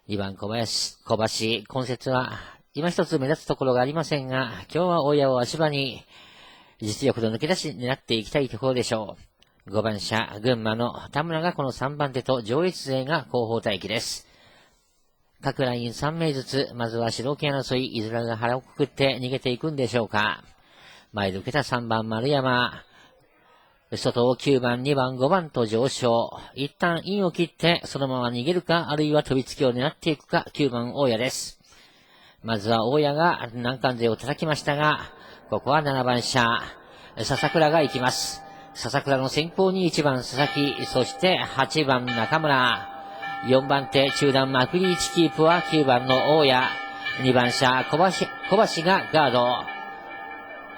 2番小橋、今節は今一つ目立つところがありませんが、今日は大矢を足場に実力の抜け出し狙っていきたいところでしょう。5番車、群馬の田村がこの3番手と上越勢が後方待機です。各ライン3名ずつ、まずは主導権争い、いずらが腹をくくって逃げていくんでしょうか。前で受けた3番丸山、外を9番、2番、5番と上昇。一旦インを切って、そのまま逃げるか、あるいは飛びつきを狙っていくか、9番大矢です。まずは大矢が難関勢を叩きましたが、ここは7番車、笹倉が行きます。笹倉の先方に1番佐々木、そして8番中村。4番手、中段マクリーチキープは9番の大矢。2番車、小橋がガード。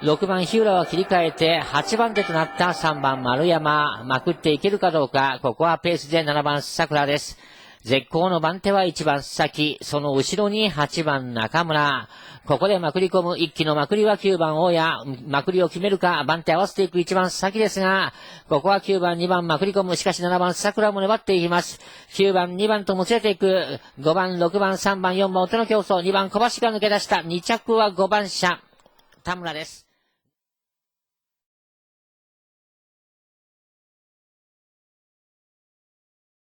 6番日浦は切り替えて8番手となった3番丸山、まくっていけるかどうか。ここはペースで7番桜です。絶好の番手は1番佐々木、その後ろに8番中村。ここでまくり込む一気のまくりは9番大矢、まくりを決めるか、番手合わせていく1番佐々木ですが、ここは9番2番まくり込む、しかし7番桜も粘っていきます。9番2番ともつれていく、5番6番3番4番お手の競争、2番小橋が抜け出した。2着は5番車田村です。